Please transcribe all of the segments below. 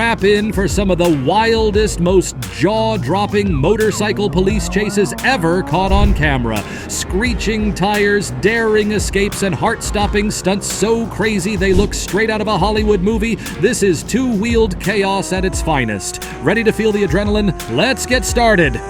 Strap in for some of the wildest, most jaw-dropping motorcycle police chases ever caught on camera. Screeching tires, daring escapes, and heart-stopping stunts so crazy they look straight out of a Hollywood movie. This is two-wheeled chaos at its finest. Ready to feel the adrenaline? Let's get started.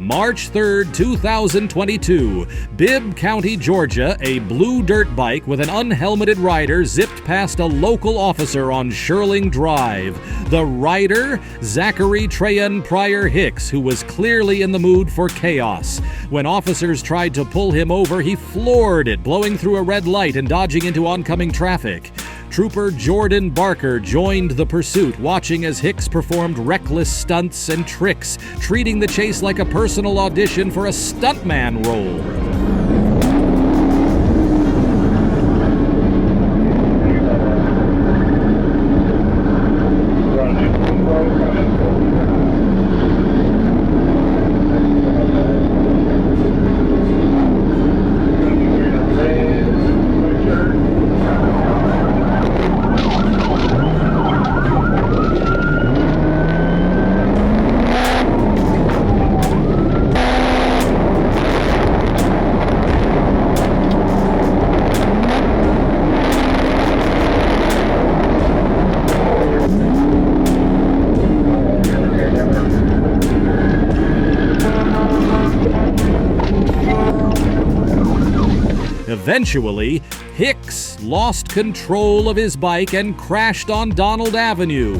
March 3rd, 2022, Bibb County, Georgia, a blue dirt bike with an unhelmeted rider zipped past a local officer on Shirling Drive. The rider, Zachary Trayan Pryor Hicks, who was clearly in the mood for chaos. When officers tried to pull him over, he floored it, blowing through a red light and dodging into oncoming traffic. Trooper Jordan Barker joined the pursuit, watching as Hicks performed reckless stunts and tricks, treating the chase like a personal audition for a stuntman role. Eventually, Hicks lost control of his bike and crashed on Donald Avenue.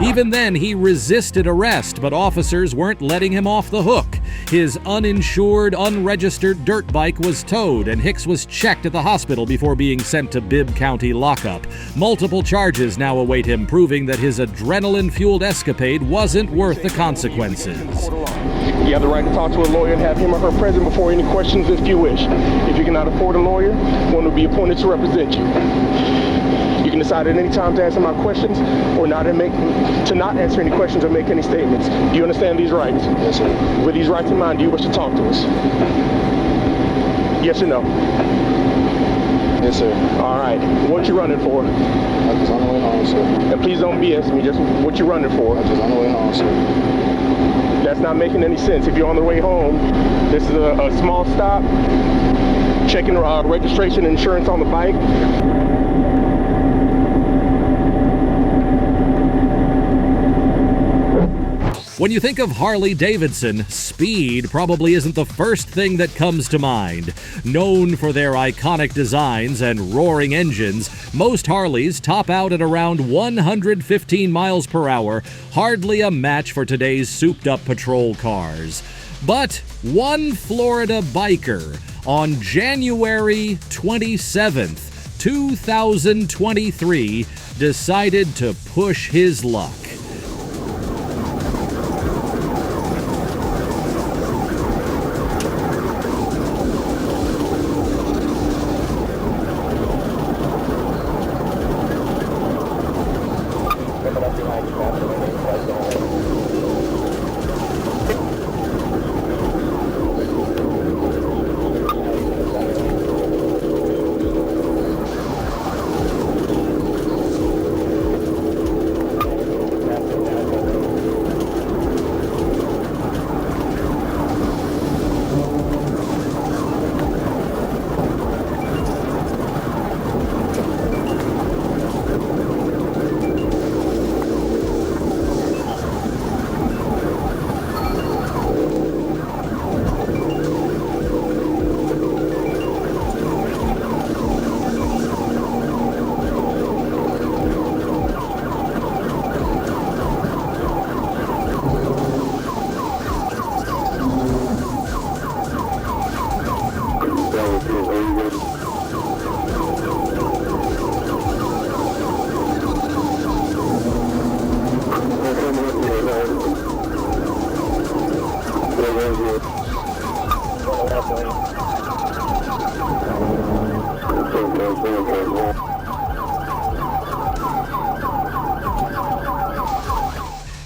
Even then, he resisted arrest, but officers weren't letting him off the hook. His uninsured, unregistered dirt bike was towed, and Hicks was checked at the hospital before being sent to Bibb County lockup. Multiple charges now await him, proving that his adrenaline-fueled escapade wasn't worth the consequences. You have the right to talk to a lawyer and have him or her present before any questions if you wish. If you cannot afford a lawyer, one will be appointed to represent you. You can decide at any time to answer my questions or not answer any questions or make any statements. Do you understand these rights? Yes, sir. With these rights in mind, do you wish to talk to us? Yes or no? Yes, sir. All right. What you running for? I'm just on the way home, sir. And please don't BS me. Just what you running for? I'm just on the way home, sir. That's not making any sense. If you're on the way home, this is a small stop. Checking registration and insurance on the bike. When you think of Harley-Davidson, speed probably isn't the first thing that comes to mind. Known for their iconic designs and roaring engines, most Harleys top out at around 115 miles per hour, hardly a match for today's souped-up patrol cars. But one Florida biker on January 27th, 2023, decided to push his luck.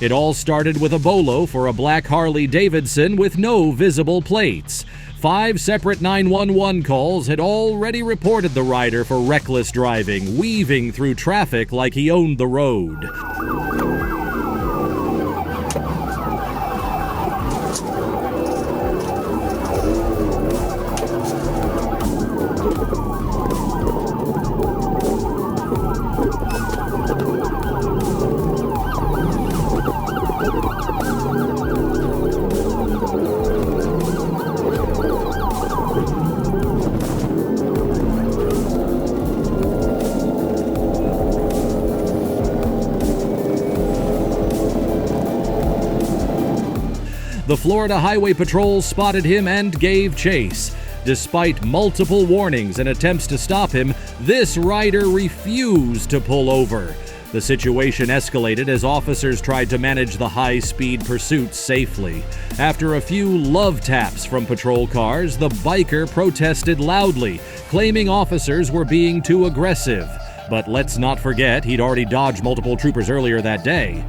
It all started with a bolo for a black Harley Davidson with no visible plates. 5 separate 911 calls had already reported the rider for reckless driving, weaving through traffic like he owned the road. The Florida Highway Patrol spotted him and gave chase. Despite multiple warnings and attempts to stop him, this rider refused to pull over. The situation escalated as officers tried to manage the high-speed pursuit safely. After a few love taps from patrol cars, the biker protested loudly, claiming officers were being too aggressive. But let's not forget, he'd already dodged multiple troopers earlier that day.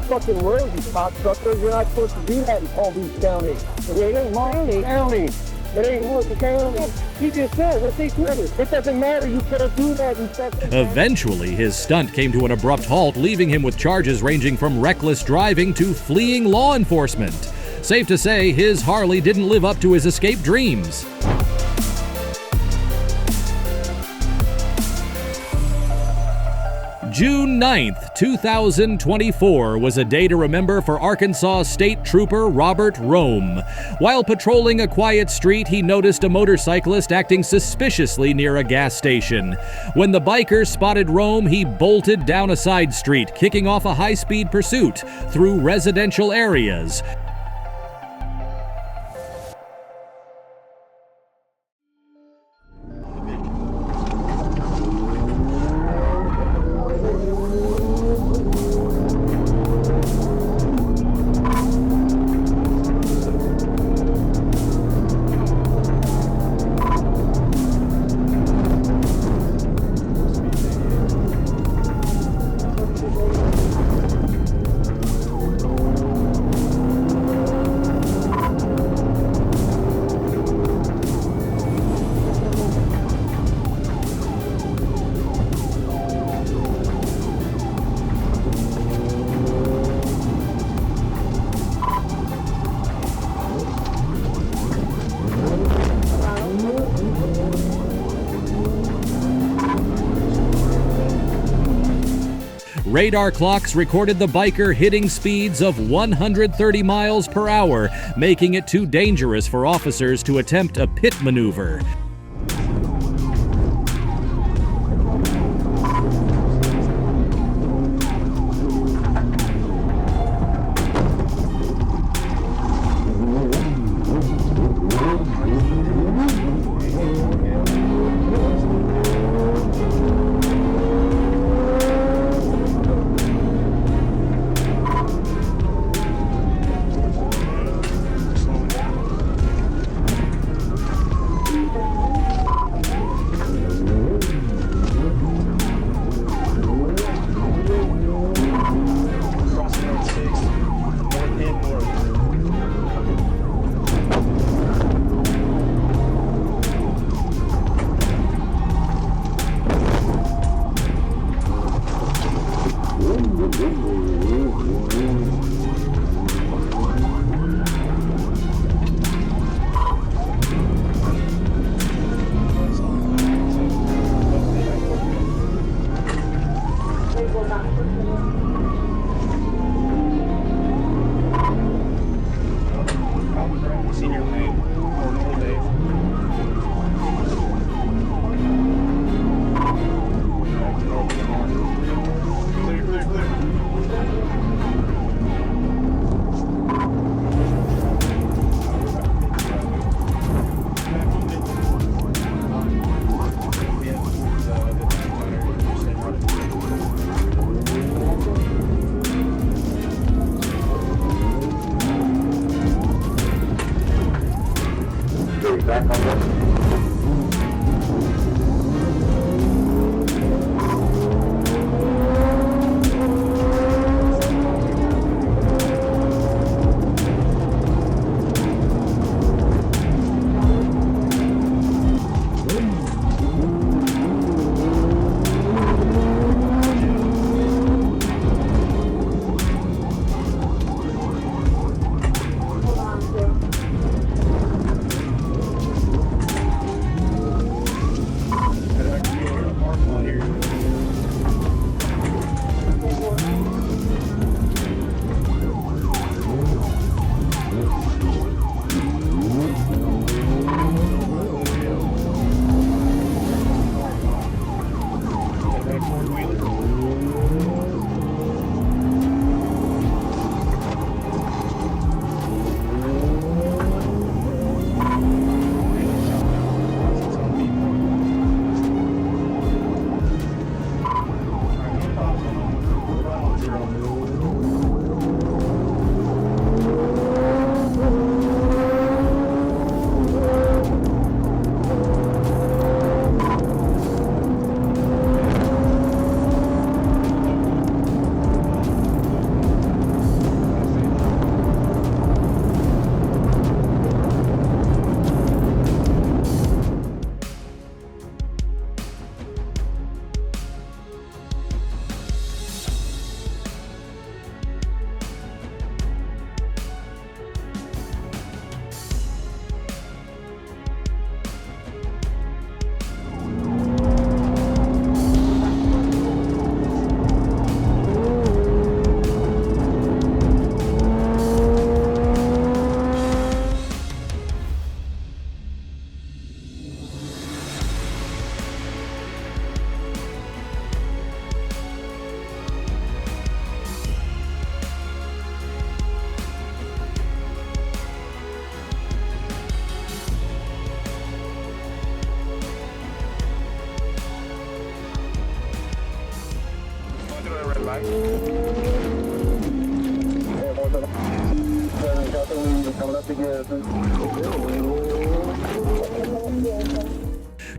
Fucking road, you cocksuckers. You're not supposed to do that in Palm Beach County. It ain't Miami County. It ain't North County. You just said, let's say Twitter. It doesn't matter. You can't do that in Texas. Eventually, his stunt came to an abrupt halt, leaving him with charges ranging from reckless driving to fleeing law enforcement. Safe to say, his Harley didn't live up to his escape dreams. June 9th, 2024 was a day to remember for Arkansas State Trooper Robert Rome. While patrolling a quiet street, he noticed a motorcyclist acting suspiciously near a gas station. When the biker spotted Rome, he bolted down a side street, kicking off a high-speed pursuit through residential areas. Radar clocks recorded the biker hitting speeds of 130 miles per hour, making it too dangerous for officers to attempt a pit maneuver.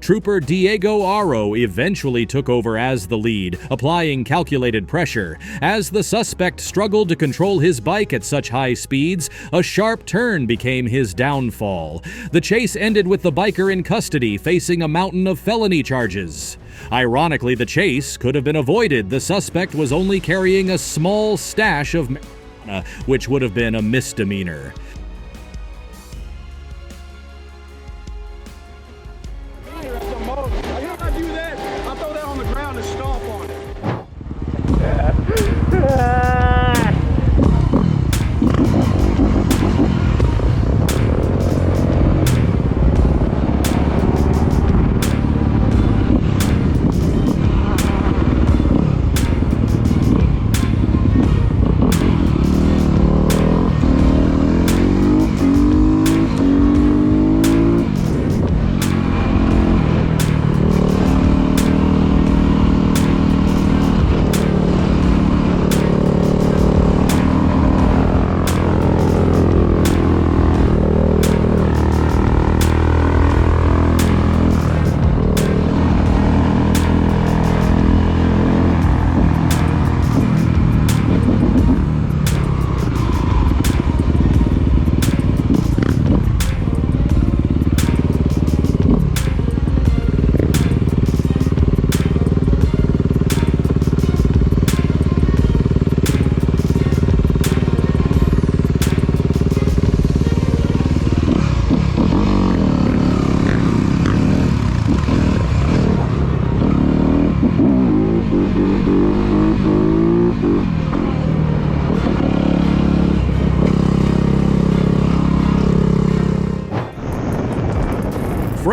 Trooper Diego Aro eventually took over as the lead, applying calculated pressure. As the suspect struggled to control his bike at such high speeds, a sharp turn became his downfall. The chase ended with the biker in custody, facing a mountain of felony charges. Ironically, the chase could have been avoided. The suspect was only carrying a small stash of marijuana, which would have been a misdemeanor.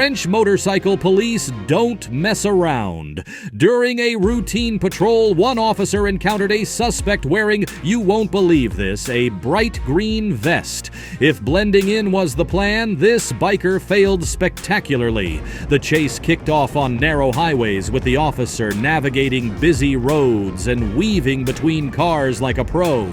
French motorcycle police don't mess around. During a routine patrol, one officer encountered a suspect wearing, you won't believe this, a bright green vest. If blending in was the plan, this biker failed spectacularly. The chase kicked off on narrow highways, with the officer navigating busy roads and weaving between cars like a pro.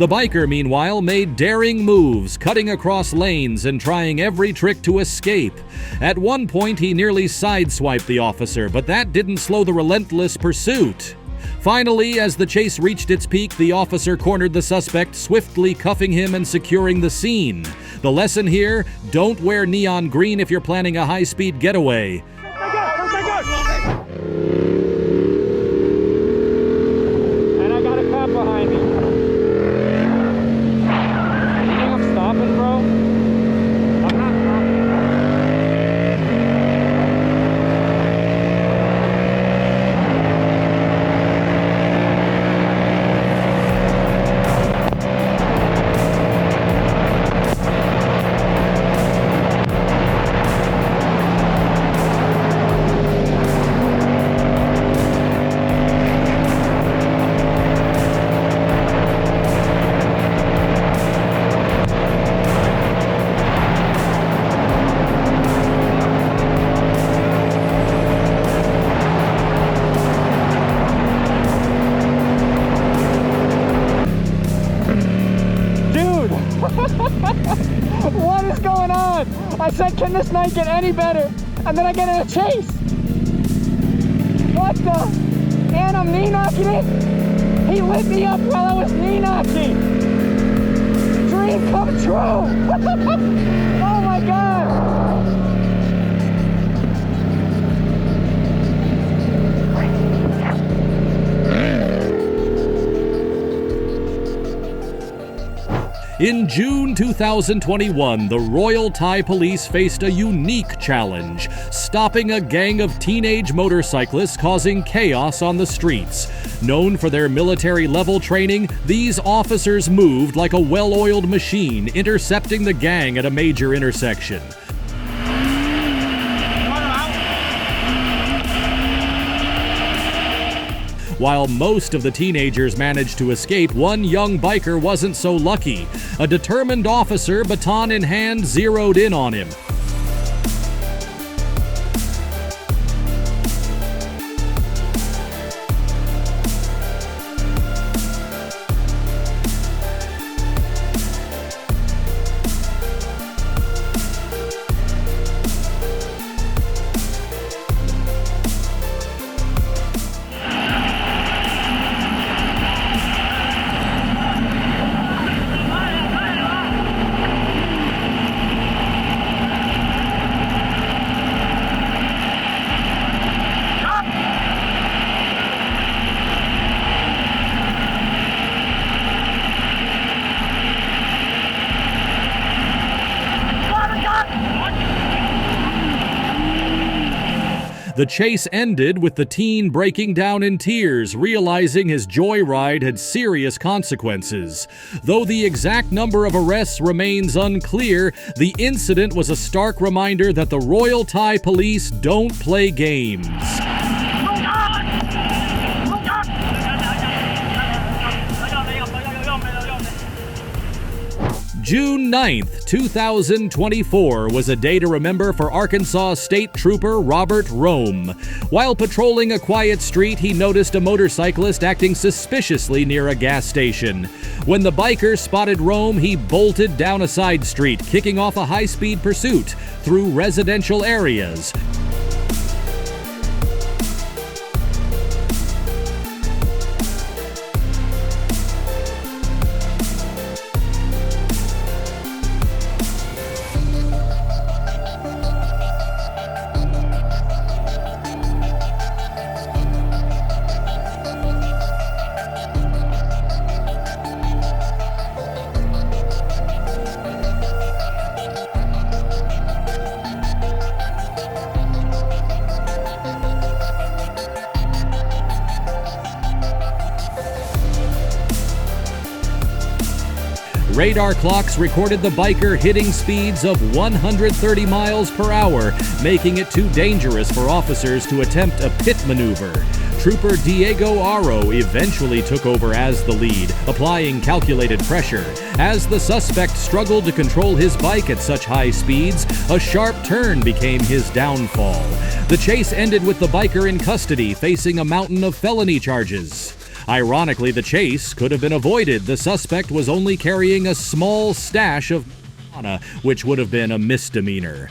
The biker, meanwhile, made daring moves, cutting across lanes and trying every trick to escape. At one point, he nearly sideswiped the officer, but that didn't slow the relentless pursuit. Finally, as the chase reached its peak, the officer cornered the suspect, swiftly cuffing him and securing the scene. The lesson here: don't wear neon green if you're planning a high-speed getaway. And I got a cop behind me. You think I'm stopping, bro? I'm not stopping. What is going on? I said, can this night get any better? And then I get in a chase. What the? And I'm knee knocking it? He lit me up while I was knee knocking. Dream come true. Oh my God. In June 2021, the Royal Thai Police faced a unique challenge, stopping a gang of teenage motorcyclists causing chaos on the streets. Known for their military-level training, these officers moved like a well-oiled machine, intercepting the gang at a major intersection. While most of the teenagers managed to escape, one young biker wasn't so lucky. A determined officer, baton in hand, zeroed in on him. The chase ended with the teen breaking down in tears, realizing his joyride had serious consequences. Though the exact number of arrests remains unclear, the incident was a stark reminder that the Royal Thai Police don't play games. June 9th, 2024 was a day to remember for Arkansas State Trooper Robert Rome. While patrolling a quiet street, he noticed a motorcyclist acting suspiciously near a gas station. When the biker spotted Rome, he bolted down a side street, kicking off a high-speed pursuit through residential areas. Radar clocks recorded the biker hitting speeds of 130 miles per hour, making it too dangerous for officers to attempt a pit maneuver. Trooper Diego Aro eventually took over as the lead, applying calculated pressure. As the suspect struggled to control his bike at such high speeds, a sharp turn became his downfall. The chase ended with the biker in custody, facing a mountain of felony charges. Ironically, the chase could have been avoided. The suspect was only carrying a small stash of marijuana, which would have been a misdemeanor.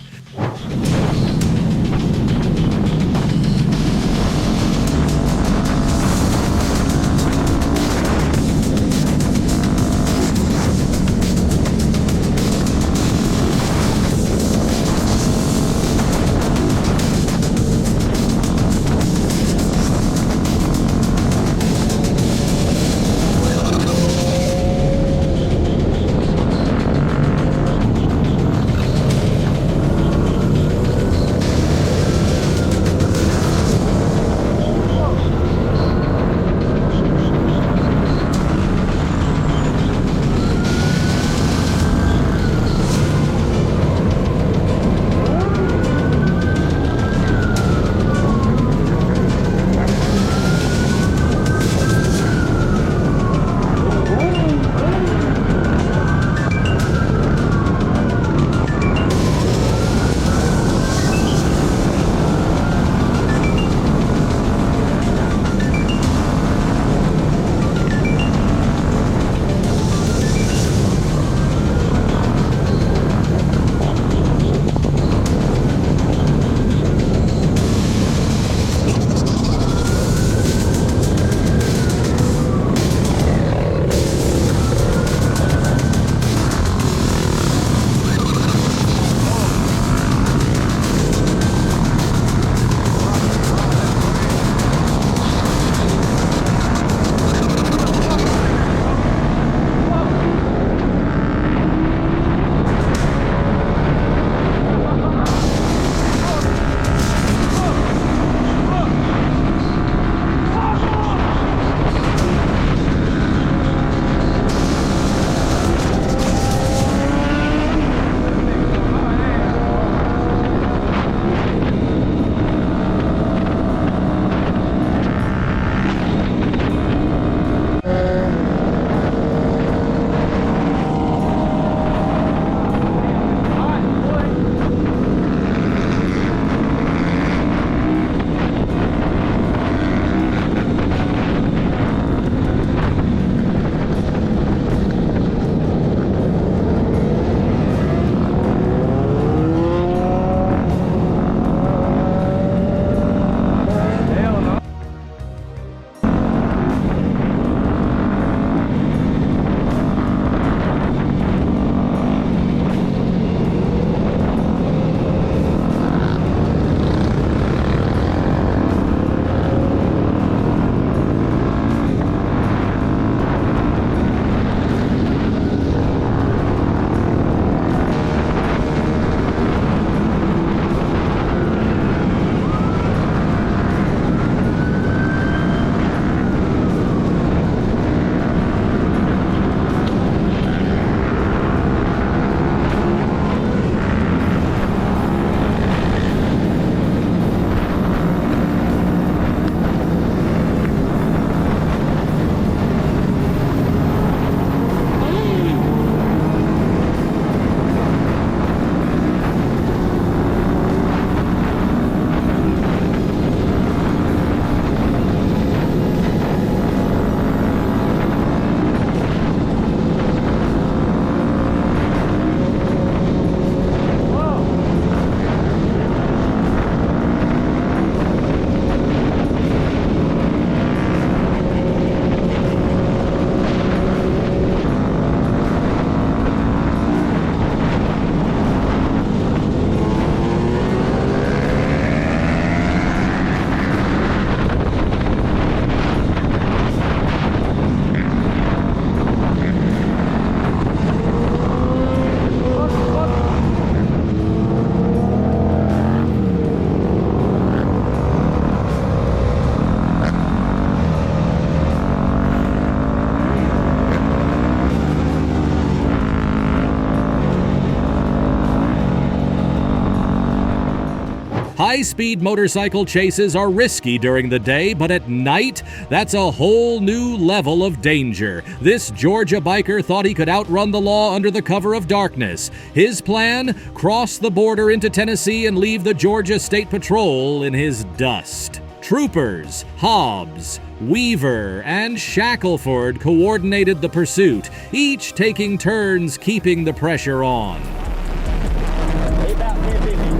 High-speed motorcycle chases are risky during the day, but at night, that's a whole new level of danger. This Georgia biker thought he could outrun the law under the cover of darkness. His plan? Cross the border into Tennessee and leave the Georgia State Patrol in his dust. Troopers Hobbs, Weaver, and Shackelford coordinated the pursuit, each taking turns keeping the pressure on. They about 1050,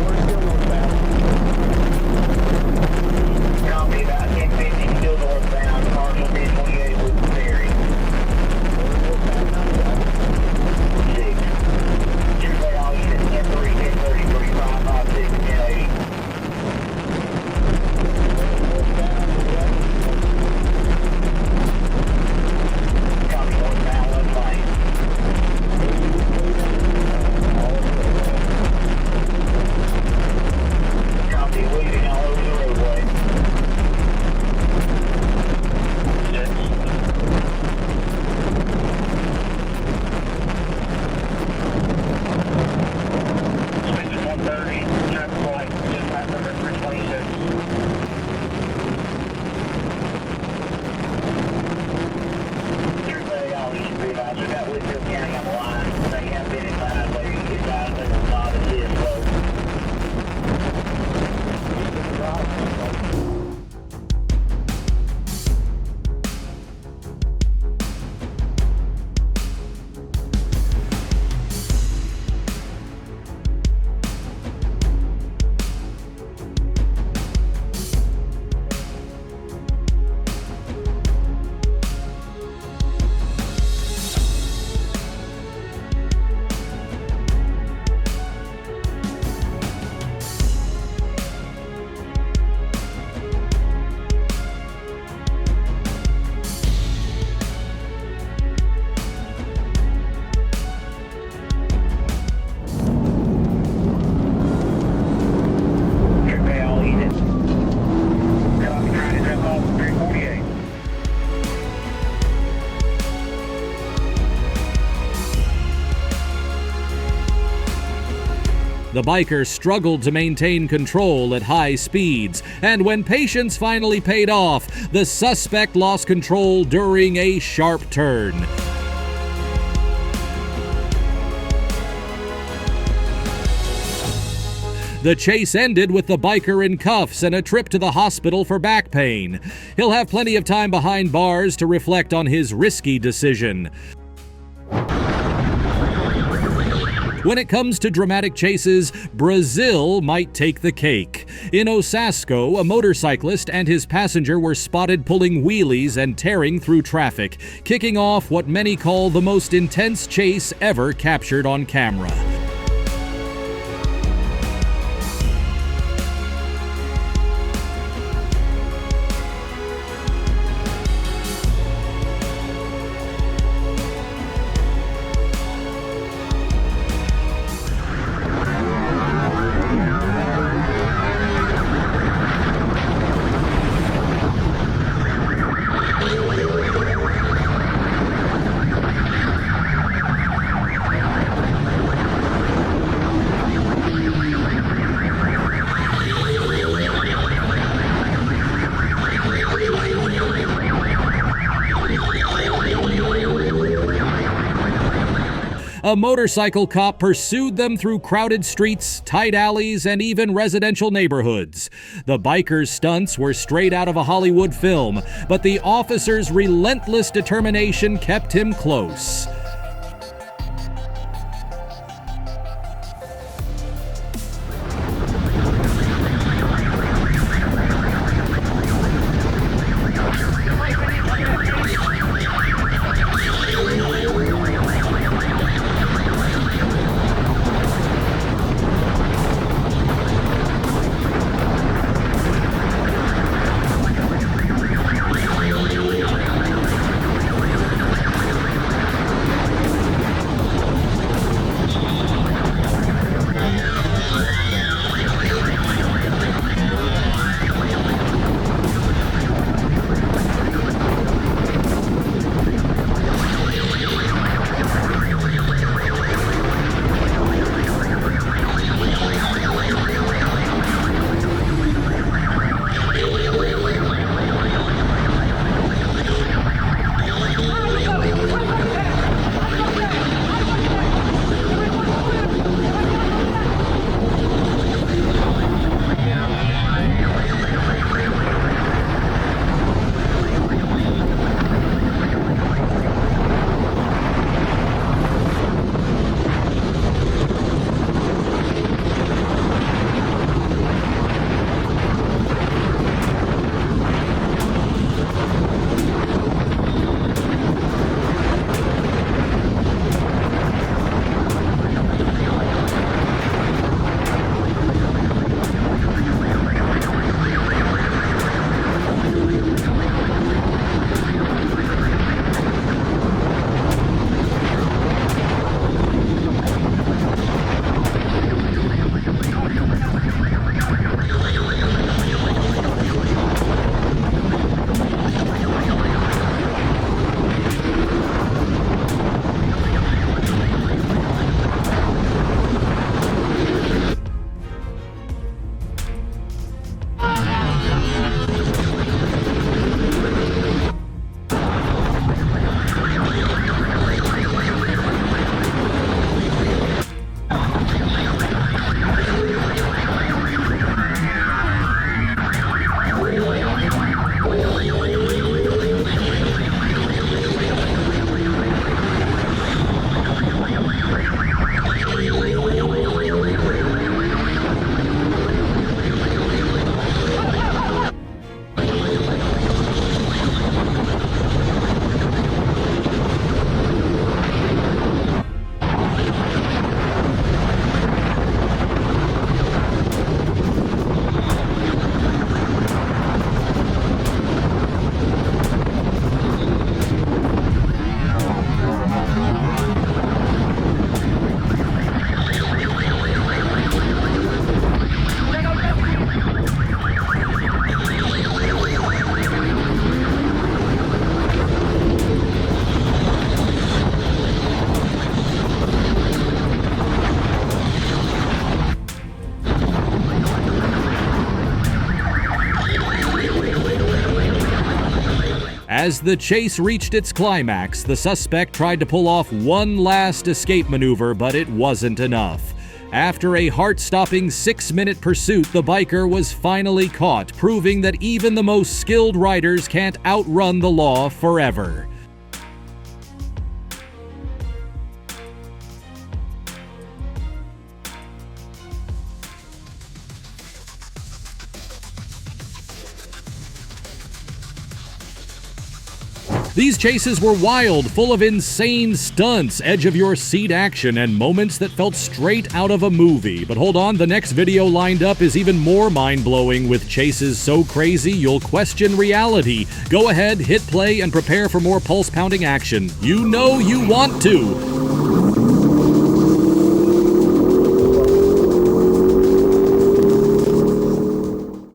we're still northbound. Copy, about 1050, still northbound, Cardinal 1028 with the ferry. 6. 2 all units, 10-3, 10-33, 556, 1080. Copy, northbound, left lane. Copy, weaving all over the roadway. 6. Switch 130, traffic light, dispatch number 326. Everybody all you should be advised, we got Whitfield County on the line. They have been advised, they advised they will not assist, folks. Trip all units. Copy, trying to drop off 348. The biker struggled to maintain control at high speeds, and when patience finally paid off, the suspect lost control during a sharp turn. The chase ended with the biker in cuffs and a trip to the hospital for back pain. He'll have plenty of time behind bars to reflect on his risky decision. When it comes to dramatic chases, Brazil might take the cake. In Osasco, a motorcyclist and his passenger were spotted pulling wheelies and tearing through traffic, kicking off what many call the most intense chase ever captured on camera. A motorcycle cop pursued them through crowded streets, tight alleys, and even residential neighborhoods. The biker's stunts were straight out of a Hollywood film, but the officer's relentless determination kept him close. As the chase reached its climax, the suspect tried to pull off one last escape maneuver, but it wasn't enough. After a heart-stopping 6-minute pursuit, the biker was finally caught, proving that even the most skilled riders can't outrun the law forever. These chases were wild, full of insane stunts, edge-of-your-seat action, and moments that felt straight out of a movie. But hold on, the next video lined up is even more mind-blowing, with chases so crazy you'll question reality. Go ahead, hit play, and prepare for more pulse-pounding action. You know you want to!